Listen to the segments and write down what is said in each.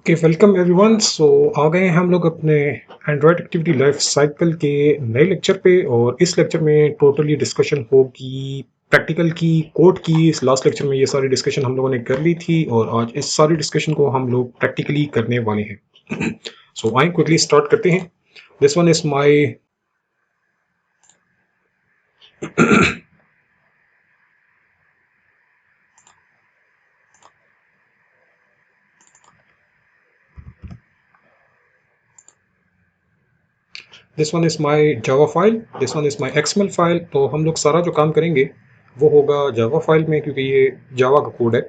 Okay, welcome everyone. So आ गए हैं हम लोग अपने एंड्रॉयड एक्टिविटी लाइफ साइकिल के नए लेक्चर पे। और इस लेक्चर में टोटली डिस्कशन होगी प्रैक्टिकल की, कोड की। इस लास्ट लेक्चर में ये सारी डिस्कशन हम लोगों ने कर ली थी और आज इस सारी डिस्कशन को हम लोग प्रैक्टिकली करने वाले हैं। सो आई क्विकली स्टार्ट करते हैं। This one is my this one is my Java file, this one is my XML file. तो हम लोग सारा जो काम करेंगे वो होगा जावा फाइल में, क्योंकि ये जावा का कोड है।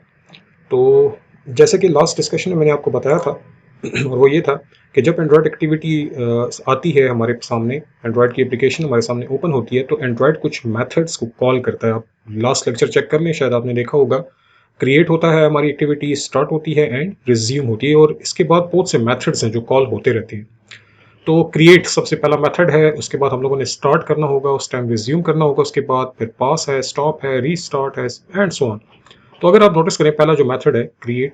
तो जैसे कि लास्ट डिस्कशन में मैंने आपको बताया था और वो ये था कि जब एंड्रॉयड एक्टिविटी आती है हमारे सामने, एंड्रॉयड की एप्लीकेशन हमारे सामने ओपन होती है, तो एंड्रॉयड कुछ मेथड्स को कॉल करता है। आप लास्ट लेक्चर चेक कर लें, शायद आपने देखा होगा। क्रिएट होता है, हमारी एक्टिविटी स्टार्ट होती है एंड रिज्यूम होती है, और इसके बाद बहुत से मेथड्स हैं जो कॉल होते रहते हैं। तो क्रिएट सबसे पहला मेथड है, उसके बाद हम लोगों ने स्टार्ट करना होगा, उस टाइम रिज्यूम करना होगा, उसके बाद फिर पास है, स्टॉप है, रीस्टार्ट है एंड सो ऑन। तो अगर आप नोटिस करें, पहला जो मेथड है क्रिएट,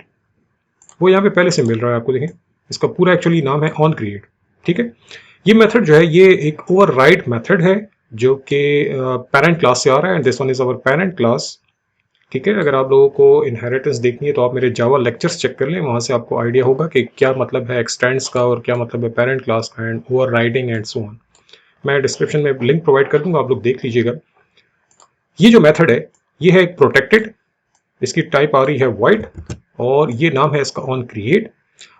वो यहाँ पे पहले से मिल रहा है आपको। देखें, इसका पूरा एक्चुअली नाम है ऑन क्रिएट। ठीक है, ये मेथड जो है ये एक ओवरराइड मेथड है जो कि पेरेंट क्लास से आ रहा है, and this one is our parent class. ठीक है, अगर आप लोगों को इनहेरिटेंस देखनी है तो आप मेरे जावा लेक्चर्स चेक कर लें, वहाँ से आपको आइडिया होगा कि क्या मतलब है एक्सटेंड्स का और क्या मतलब है पेरेंट क्लास का and over riding and so on. मैं डिस्क्रिप्शन में लिंक प्रोवाइड कर दूंगा, आप लोग देख लीजिएगा। ये जो मेथड है ये है एक प्रोटेक्टेड, इसकी टाइप आ रही है वाइड, और ये नाम है इसका ऑन क्रिएट,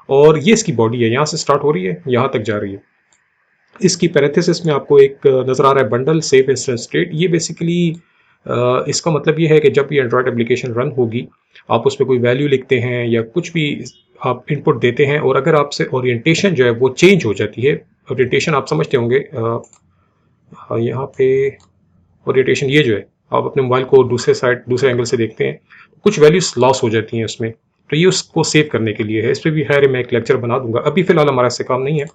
और ये इसकी बॉडी है, यहाँ से स्टार्ट हो रही है, यहाँ तक जा रही है। इसकी पैरेंथेसिस में आपको एक नज़र आ रहा है बंडल सेव इंस्टेंस स्टेट। ये बेसिकली इसका मतलब ये है कि जब भी एंड्रॉयड एप्लीकेशन रन होगी, आप उस पर कोई वैल्यू लिखते हैं या कुछ भी आप इनपुट देते हैं, और अगर आपसे ओरिएंटेशन जो है वो चेंज हो जाती है। ओरिएंटेशन आप समझते होंगे, यहाँ पे ओरिएंटेशन ये जो है, आप अपने मोबाइल को दूसरे साइड दूसरे एंगल से देखते हैं, कुछ वैल्यूज लॉस हो जाती हैं उसमें। तो ये उसको सेव करने के लिए है। इस पर भी खैर मैं एक लेक्चर बना दूंगा, अभी फिलहाल हमारा इससे काम नहीं है।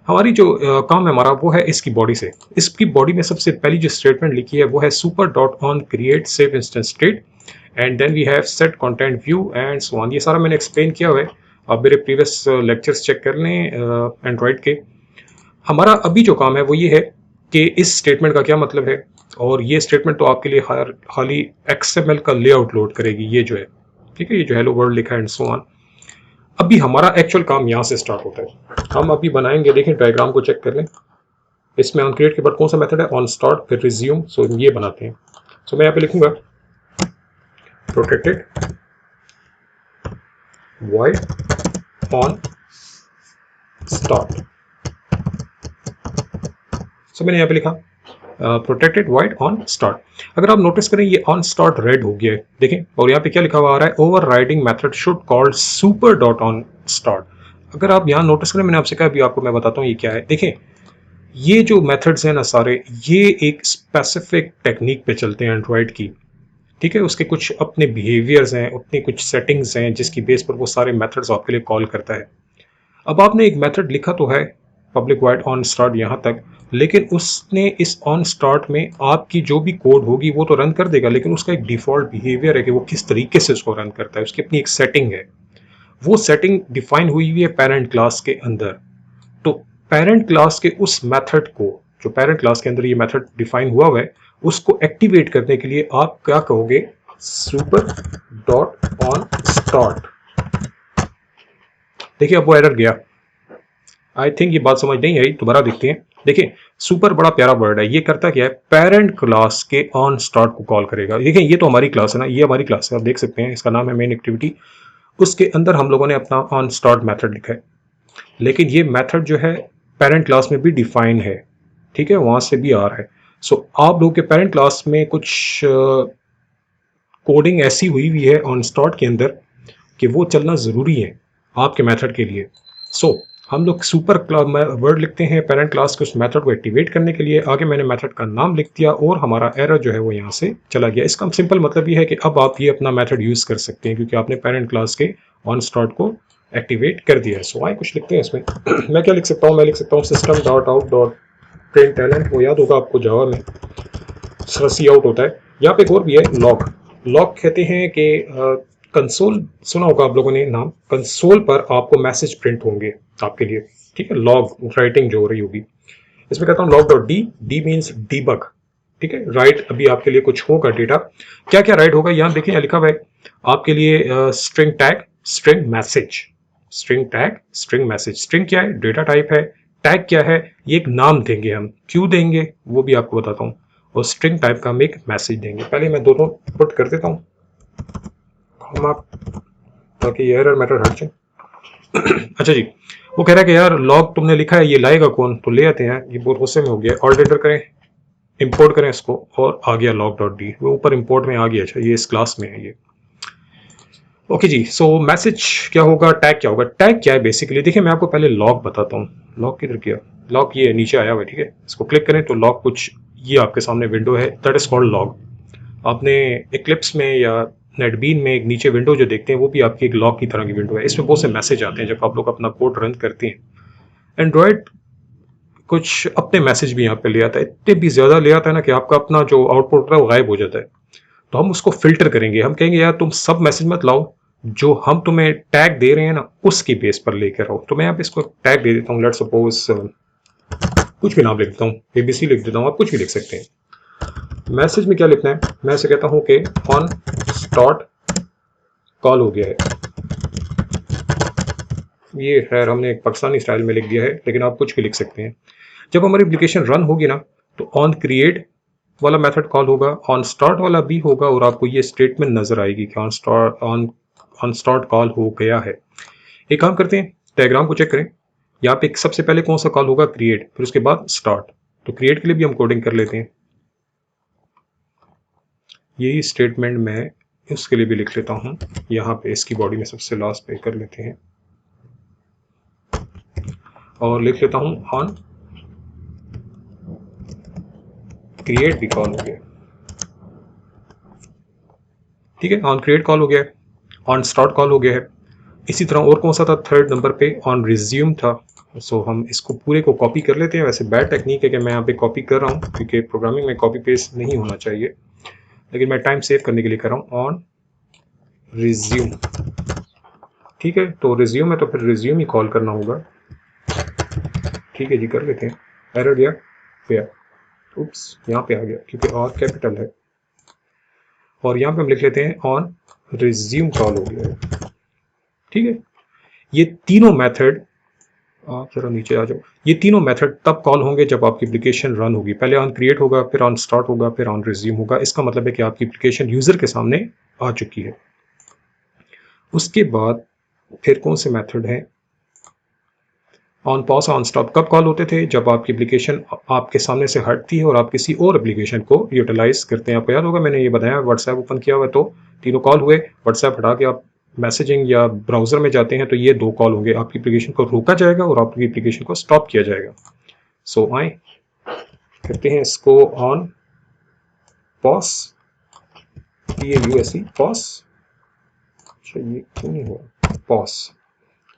हमारी जो काम है हमारा वो है इसकी बॉडी से। इसकी बॉडी में सबसे पहली जो स्टेटमेंट लिखी है वो है super dot on create save instance state, and then we have set content view and so on. ये सारा मैंने एक्सप्लेन किया हुआ है, आप मेरे प्रीवियस लेक्चर्स चेक कर लें एंड्रॉयड के। हमारा अभी जो काम है वो ये है कि इस स्टेटमेंट का क्या मतलब है, और ये स्टेटमेंट तो आपके लिए खाली एक्सएमएल का लेआउट लोड करेगी, ये जो है। ठीक है, ये जो हेलो वर्ल्ड लिखा है एंड सो ऑन। अभी हमारा एक्चुअल काम यहाँ से स्टार्ट होता है। हम अभी बनाएंगे, देखें डायग्राम को चेक कर लें। इसमें ऑन क्रिएट के बाद कौन सा मेथड है, ऑन स्टार्ट, फिर रिज्यूम। सो ये बनाते हैं। सो मैं यहाँ पे लिखूंगा प्रोटेक्टेड वाइड ऑन स्टार्ट। सो मैंने यहाँ पे लिखा प्रोटेक्टेड वाइड ऑन स्टार्ट। अगर आप नोटिस करें ये ऑन स्टार्ट रेड हो गया है, देखें, और यहाँ पे क्या लिखा हुआ आ रहा है, over riding method should called super dot on start. अगर आप यहाँ नोटिस करें, मैंने आपसे कहा, अभी आपको मैं बताता हूँ ये क्या है। देखें, ये जो मेथड्स हैं ना सारे, ये एक स्पेसिफिक टेक्निक पे चलते हैं एंड्रॉयड की। ठीक है, उसके कुछ अपने बिहेवियर्स हैं, अपनी कुछ सेटिंग्स हैं, जिसकी बेस पर वो सारे मेथड्स आपके लिए कॉल करता है। अब आपने एक मेथड लिखा तो है पब्लिक वाइड ऑन स्टार्ट यहाँ तक, लेकिन उसने इस ऑन स्टार्ट में आपकी जो भी कोड होगी वो तो रन कर देगा, लेकिन उसका एक डिफॉल्ट बिहेवियर है कि वो किस तरीके से उसको रन करता है, उसकी अपनी एक सेटिंग है। वो सेटिंग डिफाइन हुई हुई है पेरेंट क्लास के अंदर। तो पेरेंट क्लास के उस मेथड को, जो पेरेंट क्लास के अंदर ये मेथड डिफाइन हुआ है, उसको एक्टिवेट करने के लिए आप क्या कहोगे, सुपर डॉट ऑन स्टार्ट। देखिए, अब वो एरर गया। आई थिंक ये बात समझ नहीं आई, दोबारा देखते हैं। देखिए, सुपर बड़ा प्यारा वर्ड है, ये करता क्या है, पेरेंट क्लास के ऑन स्टार्ट को कॉल करेगा। देखिए, ये तो हमारी क्लास है ना, ये हमारी क्लास है, आप देख सकते हैं, इसका नाम है मेन एक्टिविटी। उसके अंदर हम लोगों ने अपना ऑन स्टार्ट मेथड लिखा है, लेकिन ये मेथड जो है पेरेंट क्लास में भी डिफाइन है। ठीक है, वहां से भी आ रहा है। सो आप लोगों के पेरेंट क्लास में कुछ कोडिंग ऐसी हुई हुई है ऑन स्टार्ट के अंदर कि वो चलना ज़रूरी है आपके मेथड के लिए। सो हम लोग सुपर वर्ड लिखते हैं पेरेंट क्लास के उस मेथड को एक्टिवेट करने के लिए। आगे मैंने मेथड का नाम लिख दिया और हमारा एरर जो है वो यहाँ से चला गया। इसका सिंपल मतलब ये है कि अब आप ये अपना मेथड यूज़ कर सकते हैं, क्योंकि आपने पेरेंट क्लास के ऑन स्टार्ट को एक्टिवेट कर दिया है। सो आइए कुछ लिखते हैं इसमें। मैं क्या लिख सकता हूँ, मैं लिख सकता हूँ system dot out dot print talent. वो याद होगा आपको, जावा में सी आउट होता है। यहाँ पे एक और भी है, लॉग। लॉग कहते हैं कि कंसोल सुना होगा आप लोगों ने नाम, कंसोल पर आपको मैसेज प्रिंट होंगे आपके लिए, ठीक है, लॉग राइटिंग जो हो रही होगी। इसमें कहता हूँ log dot D, D means debug, ठीक है, राइट अभी आपके लिए कुछ होगा डेटा, क्या क्या राइट होगा यहाँ देखिए, यहाँ लिखा हुआ है आपके लिए string tag, string message, string tag, string message. String क्या है, डेटा टाइप है, टैग क्या है, ये एक नाम देंगे हम, क्यों देंगे वो भी आपको बताता हूँ, और स्ट्रिंग टाइप का हम एक मैसेज देंगे। पहले मैं दोनों पुट कर देता हूँ हम आप, ताकि ये एरर मैटर हट जाए। अच्छा जी, वो कह रहा है कि यार लॉग तुमने लिखा है, ये लाएगा कौन, तो ले आते हैं, ये बहुत गुस्से में हो गया। ऑल्ट एंटर करें, इंपोर्ट करें इसको, और आ गया लॉग डॉट डी, वो ऊपर इंपोर्ट में आ गया। अच्छा ये इस क्लास में है ये। ओके जी, सो मैसेज क्या होगा, टैग क्या होगा। टैग क्या है बेसिकली, देखिए मैं आपको पहले लॉग बताता हूँ। लॉग किधर गया, लॉग ये नीचे आया हुआ है, ठीक है, इसको क्लिक करें तो लॉग कुछ ये आपके सामने विंडो है, दैट इज कॉल्ड लॉग। आपने एक्लिप्स में या नेटबीन में एक नीचे विंडो जो देखते हैं वो भी आपकी एक लॉग की तरह की विंडो है, इसमें बहुत से मैसेज आते हैं जब आप लोग अपना कोड रन करते हैं। एंड्रॉयड कुछ अपने मैसेज भी यहाँ पे ले आता है, इतने भी ज्यादा ले आता है ना कि आपका अपना जो आउटपुट होता है वो गायब हो जाता है। तो हम उसको फिल्टर करेंगे, हम कहेंगे यार तुम सब मैसेज मत लाओ, जो हम तुम्हें टैग दे रहे हैं ना उसकी बेस पर लेकर आओ। तो मैं यहाँ पे इसको टैग दे देता हूँ, लेट सपोज कुछ भी नाम लिख देता हूँ, एबीसी लिख देता हूँ, आप कुछ भी लिख सकते हैं। मैसेज में क्या लिखना है, मैं ऐसे कहता हूँ कि ऑन स्टार्ट कॉल हो गया है। ये खैर हमने एक पाकिस्तानी स्टाइल में लिख दिया है, लेकिन आप कुछ भी लिख सकते हैं। जब हमारी एप्लीकेशन रन होगी ना तो ऑन क्रिएट वाला मेथड कॉल होगा, ऑन स्टार्ट वाला भी होगा, और आपको ये स्टेटमेंट नजर आएगी कि ऑन स्टार्ट कॉल हो गया है। एक काम करते हैं, डायग्राम को चेक करें, यहाँ पे सबसे पहले कौन सा कॉल होगा, क्रिएट, फिर उसके बाद स्टार्ट। तो क्रिएट के लिए भी हम कोडिंग कर लेते हैं, यही स्टेटमेंट मैं उसके लिए भी लिख लेता हूँ यहाँ पे, इसकी बॉडी में सबसे लास्ट पे कर लेते हैं, और लिख लेता हूँ ऑन क्रिएट भी कॉल हो गया, ठीक है, ऑन क्रिएट कॉल हो गया है, ऑन स्टार्ट कॉल हो गया है। इसी तरह और कौन सा था, थर्ड नंबर पे ऑन रिज्यूम था। सो हम इसको पूरे को कॉपी कर लेते हैं। वैसे बैड टेक्निक है कि मैं यहाँ पे कॉपी कर रहा हूँ, क्योंकि प्रोग्रामिंग में कॉपी पेस्ट नहीं होना चाहिए, लेकिन मैं टाइम सेव करने के लिए कर रहा हूँ ऑन रिज्यूम, ठीक है। तो रिज्यूम है तो फिर रिज्यूम ही कॉल करना होगा, ठीक है जी, कर लेते हैं। एरर गया, उप्स यहाँ पे आ गया क्योंकि और कैपिटल है, और यहाँ पे हम लिख लेते हैं ऑन रिज्यूम कॉल हो गया है, ठीक है। ये तीनों मेथड, आप जरा नीचे आ जाओ, ये तीनों मेथड तब कॉल होंगे जब आपकी एप्लीकेशन रन होगी। पहले ऑन क्रिएट होगा, फिर ऑन स्टार्ट होगा, फिर ऑन रिज्यूम होगा। इसका मतलब है कि आपकी एप्लीकेशन यूजर के सामने आ चुकी है। उसके बाद फिर कौन से मेथड हैं, ऑन पॉज, ऑन स्टॉप कब कॉल होते थे, जब आपकी एप्लीकेशन आपके सामने से हटती है और आप किसी और एप्लीकेशन को यूटिलाइज करते हैं। आपको याद होगा मैंने ये बताया, व्हाट्सएप ओपन किया हुआ तो तीनों कॉल हुए, व्हाट्सएप हटा के आप मैसेजिंग या ब्राउजर में जाते हैं तो ये दो कॉल होंगे, आपकी एप्लीकेशन को रोका जाएगा और आपकी एप्लीकेशन को स्टॉप किया जाएगा। सो आए करते हैं इसको ऑन पॉज, PAUSE पॉज, अच्छा ये क्यों नहीं हुआ पॉज,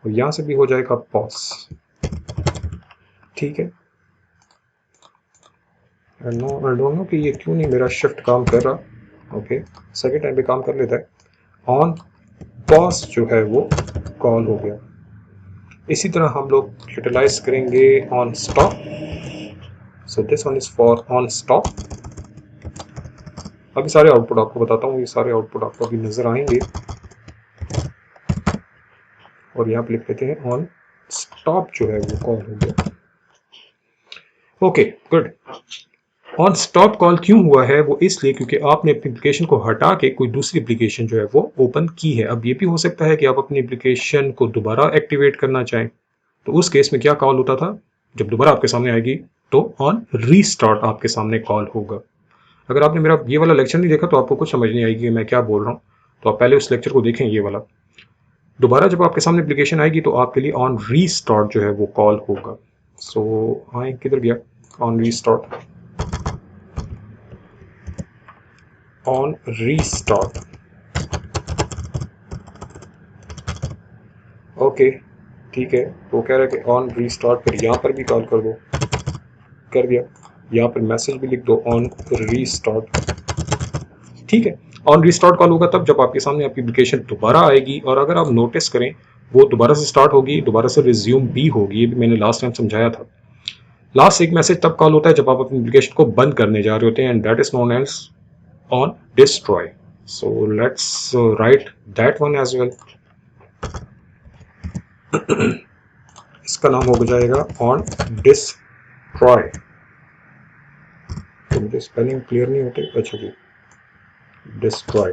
और यहाँ से भी हो जाएगा पॉज, ठीक है। आई डोंट नो कि ये क्यों नहीं मेरा शिफ्ट काम कर रहा। ओके, सेकेंड टाइम पे काम कर लेता है। ऑन पॉज जो है वो कॉल हो गया। इसी तरह हम लोग यूटिलाइज करेंगे on stop, so this one is for on stop. अभी सारे आउटपुट आपको बताता हूँ, ये सारे आउटपुट आपको अभी नजर आएंगे, और यहाँ पे लिख लेते हैं ऑन स्टॉप जो है वो कॉल हो गया। Okay good. On stop call क्यों हुआ है, वो इसलिए क्योंकि आपने अपनी एप्लीकेशन को हटा के कोई दूसरी एप्लीकेशन जो है वो ओपन की है। अब ये भी हो सकता है कि आप अपनी एप्लीकेशन को दोबारा एक्टिवेट करना चाहें, तो उस केस में क्या कॉल होता था, जब दोबारा आपके सामने आएगी तो ऑन रीस्टार्ट आपके सामने कॉल होगा। अगर आपने मेरा ये वाला लेक्चर नहीं देखा तो आपको कुछ समझ नहीं आएगी मैं क्या बोल रहा हूँ, तो आप पहले उस लेक्चर को देखें ये वाला। दोबारा जब आपके सामने एप्लीकेशन आएगी तो आपके लिए ऑन रीस्टार्ट जो है वो कॉल होगा। सो आए किधर गया, on restart, on restart, okay ठीक है। तो कह रहा है कि ऑन रीस्टार्ट, फिर यहाँ पर भी कॉल कर दो, कर दिया। यहाँ पर मैसेज भी लिख दो ऑन रीस्टार्ट, ठीक है। ऑन रिस्टार्ट कॉल होगा तब जब आपके सामने आपकी एप्लीकेशन दोबारा आएगी, और अगर आप नोटिस करें वो दोबारा से स्टार्ट होगी, दोबारा से रिज्यूम भी होगी। ये भी मैंने लास्ट टाइम समझाया था। लास्ट एक मैसेज तब कॉल होता है जब आप अपनी एप्लीकेशन को बंद करने जा रहे होते हैं, and that is known as on destroy. So let's write that one as well. इसका नाम हो जाएगा ऑन डिस्ट्रॉय। तो मुझे स्पेलिंग क्लियर नहीं होते, अच्छा जी, डिस्ट्रॉय,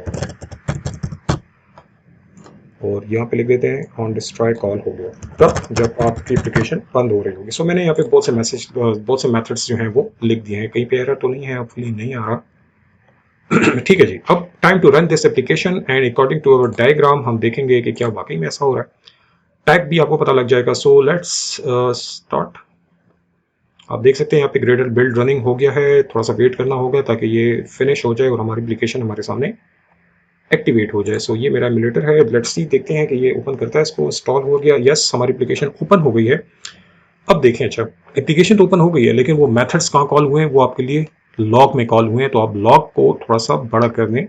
और यहाँ पे लिख देते हैं ऑन डिस्ट्रॉय कॉल हो गया तब जब आपकी एप्लीकेशन बंद हो रही होगी। सो मैंने यहाँ पे बहुत से मैसेज, बहुत से मेथड्स जो हैं वो लिख दिए हैं। कहीं पे एरर तो नहीं है, आपके नहीं आ रहा। ठीक है जी, अब time to run this application, and according to our diagram हम देखेंगे कि क्या वाकई में ऐसा हो रहा है। टैग भी आपको पता लग जाएगा। So let's start. आप देख सकते हैं यहाँ पे ग्रेडर बिल्ड रनिंग हो गया है। थोड़ा सा वेट करना होगा ताकि ये फिनिश हो जाए और हमारी एप्लीकेशन हमारे सामने एक्टिवेट हो जाए। सो ये मेरा एमुलेटर है। लेट्स सी, देखते हैं कि ये ओपन करता है इसको। इंस्टॉल हो गया, यस, हमारी एप्लीकेशन ओपन हो गई है। अब देखें, अच्छा एप्लीकेशन तो ओपन हो गई है, लेकिन वो मेथड्स कहाँ कॉल हुए हैं, वो आपके लिए लॉग में कॉल हुए हैं। तो आप लॉग को थोड़ा सा बड़ा कर दें,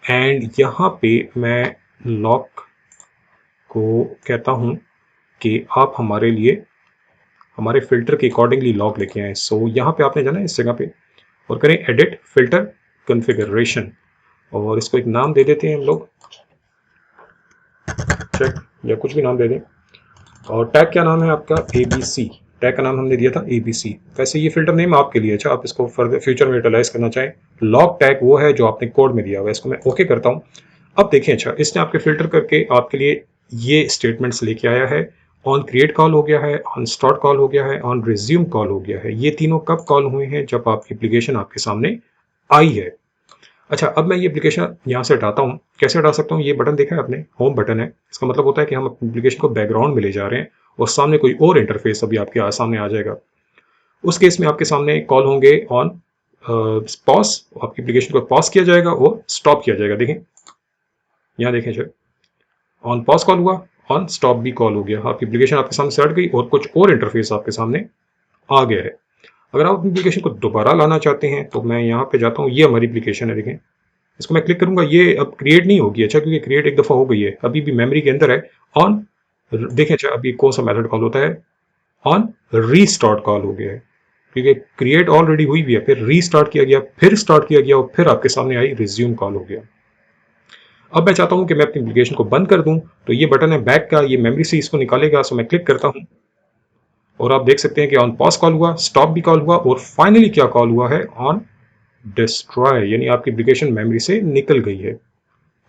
एंड यहाँ पे मैं लॉग को कहता हूँ कि आप हमारे लिए हमारे फिल्टर के अकॉर्डिंगली लॉग लेके आए। सो यहाँ पे आपने जाना है इस जगह पे और करें एडिट फिल्टर कॉन्फ़िगरेशन, और इसको एक नाम दे देते हैं हम लोग, चेक या कुछ भी नाम दे दें। और टैग क्या नाम है आपका, ABC। टैग का नाम हमने दिया था ABC। वैसे ये फिल्टर नेम आपके लिए, अच्छा आप इसको फर्दर फ्यूचर में यूटिलाइज करना चाहें। लॉग टैग वो है जो आपने कोड में दिया हुआ है। इसको मैं ओके करता हूँ। अब देखें, अच्छा इसने आपके फिल्टर करके आपके लिए ये स्टेटमेंट्स लेके आया है। ऑन क्रिएट कॉल हो गया है, ऑन स्टार्ट कॉल हो गया है, ऑन रिज्यूम कॉल हो गया है। ये तीनों कब कॉल हुए हैं, जब आपकी एप्लीकेशन आपके सामने आई है। अच्छा, अब मैं ये एप्लीकेशन यहाँ से हटाता हूँ। कैसे हटा सकता हूँ, ये बटन देखा है आपने, होम बटन है। इसका मतलब होता है कि हम अपनी एप्लीकेशन को बैकग्राउंड में ले जा रहे हैं और सामने कोई और इंटरफेस अभी आपके सामने आ जाएगा। उस केस में आपके सामने कॉल होंगे ऑन पॉज। आपकी एप्लीकेशन को पॉज किया जाएगा और स्टॉप किया जाएगा। देखें, यहाँ देखें, जो ऑन पॉज कॉल हुआ, ऑन स्टॉप भी कॉल हो गया। आपकी एप्लीकेशन आपके सामने से हट गई और कुछ और इंटरफेस आपके सामने आ गया है। अगर आप अपनी एप्लीकेशन को दोबारा लाना चाहते हैं तो मैं यहाँ पे जाता हूँ। ये हमारी एप्लीकेशन है, देखें, इसको मैं क्लिक करूंगा, ये अब क्रिएट नहीं होगी। अच्छा, क्योंकि क्रिएट एक दफ़ा हो गई है, अभी भी मेमोरी के अंदर है। ऑन देखें, अच्छा अभी कौन सा मेथड कॉल होता है, ऑन रीस्टार्ट कॉल हो गया है, क्योंकि क्रिएट ऑलरेडी हुई भी है, फिर रीस्टार्ट किया गया, फिर स्टार्ट किया गया और फिर आपके सामने आई रिज्यूम कॉल हो गया। अब मैं चाहता हूं कि मैं अपनी एप्लीकेशन को बंद कर दूं, तो ये बटन है बैक का, ये मेमोरी से इसको निकालेगा। सो मैं क्लिक करता हूं और आप देख सकते हैं कि ऑन पॉज कॉल हुआ, स्टॉप भी कॉल हुआ, और फाइनली क्या कॉल हुआ है, ऑन डिस्ट्रॉय, यानी आपकी एप्लीकेशन मेमोरी से निकल गई है।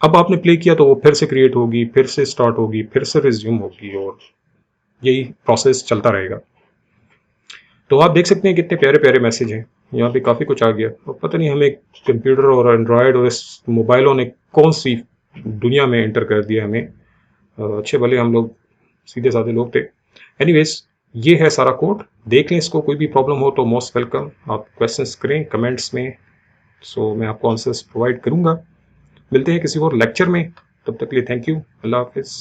अब आपने प्ले किया तो वो फिर से क्रिएट होगी, फिर से स्टार्ट होगी, फिर से रिज्यूम होगी, और यही प्रोसेस चलता रहेगा। तो आप देख सकते हैं कितने प्यारे प्यारे मैसेज हैं। यहाँ पे काफ़ी कुछ आ गया, और पता नहीं हमें कंप्यूटर और एंड्रॉयड और इस मोबाइलों ने कौन सी दुनिया में एंटर कर दिया हमें। अच्छे भले हम लोग सीधे साधे लोग थे। एनीवेज, ये है सारा कोड, देख लें इसको। कोई भी प्रॉब्लम हो तो मोस्ट वेलकम, आप क्वेश्चंस करें कमेंट्स में। सो मैं आपको आंसर्स प्रोवाइड करूँगा। मिलते हैं किसी और लेक्चर में, तब तक के लिए थैंक यू, अल्लाह हाफिज़।